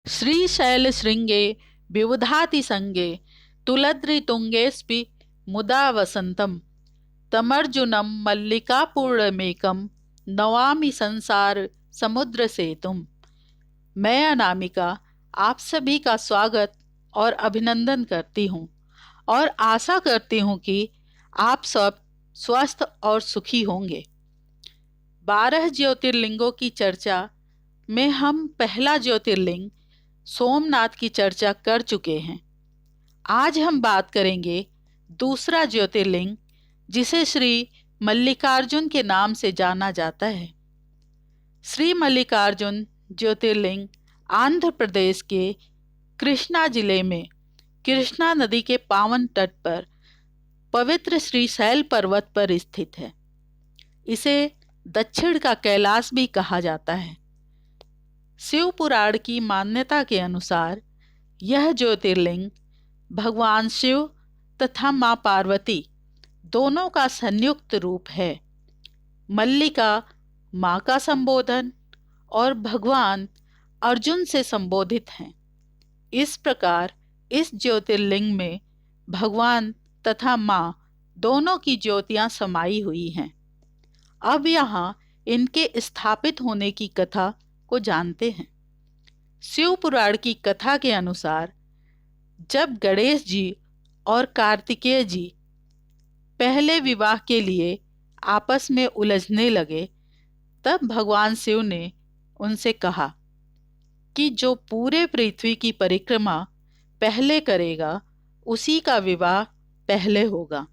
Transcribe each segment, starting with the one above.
श्रीशैलशृङ्गे विबुधातिसङ्गे तुलद्रितुङ्गेऽस्पि मुदा वसन्तं तमर्जुनं मल्लिकापूर्णमेकं नमामि संसार समुद्र सेतुं। मैं अनामिका आप सभी का स्वागत और अभिनंदन करती हूँ और आशा करती हूँ कि आप सब स्वस्थ और सुखी होंगे। 12 ज्योतिर्लिंगों की चर्चा में हम पहला ज्योतिर्लिंग सोमनाथ की चर्चा कर चुके हैं। आज हम बात करेंगे दूसरा ज्योतिर्लिंग जिसे श्री मल्लिकार्जुन के नाम से जाना जाता है। श्री मल्लिकार्जुन ज्योतिर्लिंग आंध्र प्रदेश के कृष्णा जिले में कृष्णा नदी के पावन तट पर पवित्र श्रीशैल पर्वत पर स्थित है। इसे दक्षिण का कैलाश भी कहा जाता है। शिव पुराण की मान्यता के अनुसार यह ज्योतिर्लिंग भगवान शिव तथा मां पार्वती दोनों का संयुक्त रूप है। मल्लिका मां का संबोधन और भगवान अर्जुन से संबोधित हैं। इस प्रकार इस ज्योतिर्लिंग में भगवान तथा मां दोनों की ज्योतियां समाई हुई हैं। अब यहाँ इनके स्थापित होने की कथा को जानते हैं। शिव पुराण की कथा के अनुसार जब गणेश जी और कार्तिकेय जी पहले विवाह के लिए आपस में उलझने लगे, तब भगवान शिव ने उनसे कहा कि जो पूरे पृथ्वी की परिक्रमा पहले करेगा उसी का विवाह पहले होगा।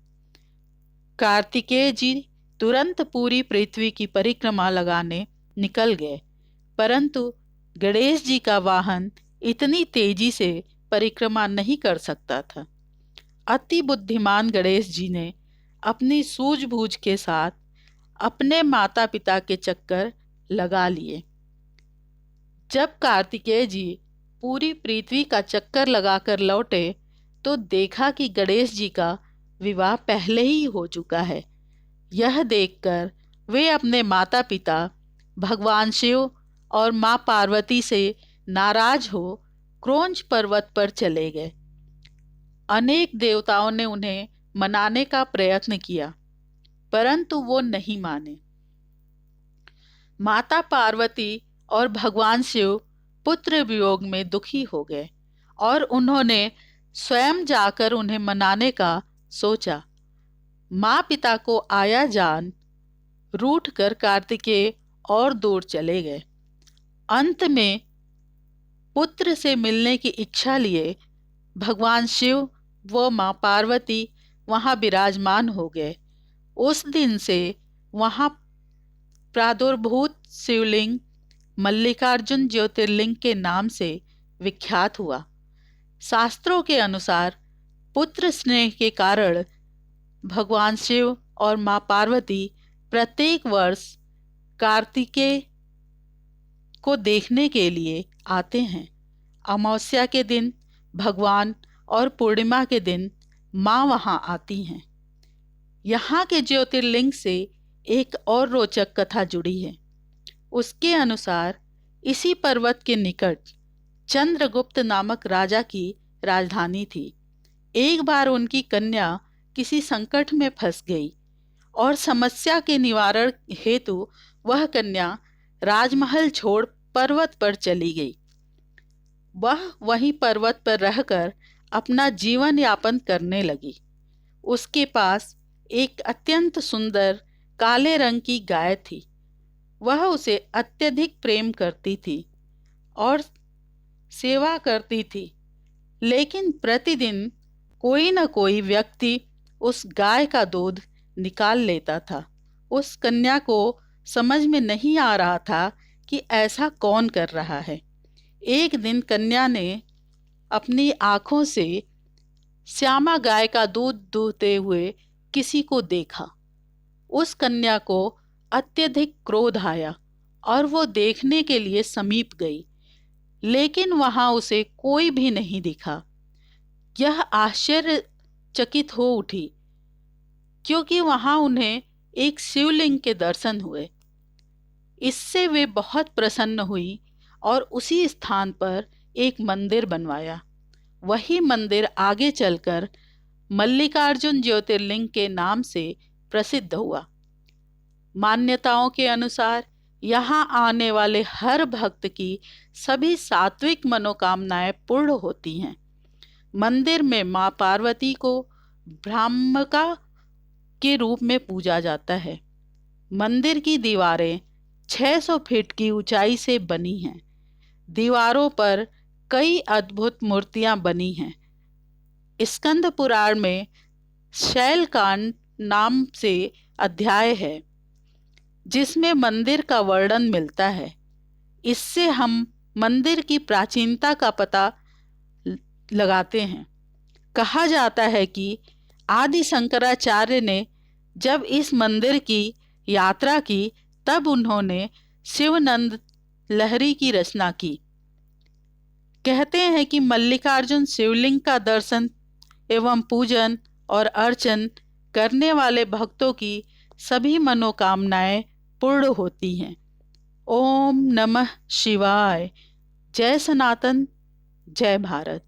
कार्तिकेय जी तुरंत पूरी पृथ्वी की परिक्रमा लगाने निकल गए, परंतु गणेश जी का वाहन इतनी तेजी से परिक्रमा नहीं कर सकता था। अति बुद्धिमान गणेश जी ने अपनी सूझबूझ के साथ अपने माता पिता के चक्कर लगा लिए। जब कार्तिकेय जी पूरी पृथ्वी का चक्कर लगाकर लौटे तो देखा कि गणेश जी का विवाह पहले ही हो चुका है। यह देखकर वे अपने माता पिता भगवान शिव और मां पार्वती से नाराज हो क्रोंच पर्वत पर चले गए। अनेक देवताओं ने उन्हें मनाने का प्रयत्न किया, परंतु वो नहीं माने। माता पार्वती और भगवान शिव पुत्र वियोग में दुखी हो गए और उन्होंने स्वयं जाकर उन्हें मनाने का सोचा। माँ पिता को आया जान रूठ कर कार्तिकेय और दूर चले गए। अंत में पुत्र से मिलने की इच्छा लिए भगवान शिव व मां पार्वती वहां विराजमान हो गए। उस दिन से वहां प्रादुर्भूत शिवलिंग मल्लिकार्जुन ज्योतिर्लिंग के नाम से विख्यात हुआ। शास्त्रों के अनुसार पुत्र स्नेह के कारण भगवान शिव और मां पार्वती प्रत्येक वर्ष कार्तिकेय को देखने के लिए आते हैं। अमावस्या के दिन भगवान और पूर्णिमा के दिन मां वहां आती हैं। यहाँ के ज्योतिर्लिंग से एक और रोचक कथा जुड़ी है। उसके अनुसार इसी पर्वत के निकट चंद्रगुप्त नामक राजा की राजधानी थी। एक बार उनकी कन्या किसी संकट में फंस गई और समस्या के निवारण हेतु वह कन्या राजमहल छोड़ पर्वत पर चली गई। वह वहीं पर्वत पर रहकर अपना जीवन यापन करने लगी। उसके पास एक अत्यंत सुंदर काले रंग की गाय थी। वह उसे अत्यधिक प्रेम करती थी और सेवा करती थी, लेकिन प्रतिदिन कोई न कोई व्यक्ति उस गाय का दूध निकाल लेता था। उस कन्या को समझ में नहीं आ रहा था कि ऐसा कौन कर रहा है। एक दिन कन्या ने अपनी आंखों से श्यामा गाय का दूध दूहते हुए किसी को देखा। उस कन्या को अत्यधिक क्रोध आया और वो देखने के लिए समीप गई, लेकिन वहां उसे कोई भी नहीं दिखा। यह आश्चर्यचकित हो उठी क्योंकि वहां उन्हें एक शिवलिंग के दर्शन हुए। इससे वे बहुत प्रसन्न हुई और उसी स्थान पर एक मंदिर बनवाया। वही मंदिर आगे चलकर मल्लिकार्जुन ज्योतिर्लिंग के नाम से प्रसिद्ध हुआ। मान्यताओं के अनुसार यहाँ आने वाले हर भक्त की सभी सात्विक मनोकामनाएं पूर्ण होती हैं। मंदिर में मां पार्वती को ब्रह्मका के रूप में पूजा जाता है। मंदिर की दीवारें 600 फीट की ऊंचाई से बनी हैं। दीवारों पर कई अद्भुत मूर्तियां बनी हैं। स्कंद पुराण में शैलकांड नाम से अध्याय है जिसमें मंदिर का वर्णन मिलता है। इससे हम मंदिर की प्राचीनता का पता लगाते हैं। कहा जाता है कि आदि शंकराचार्य ने जब इस मंदिर की यात्रा की तब उन्होंने शिवनंद लहरी की रचना की। कहते हैं कि मल्लिकार्जुन शिवलिंग का दर्शन एवं पूजन और अर्चन करने वाले भक्तों की सभी मनोकामनाएं पूर्ण होती हैं। ओम नमः शिवाय। जय सनातन, जय भारत।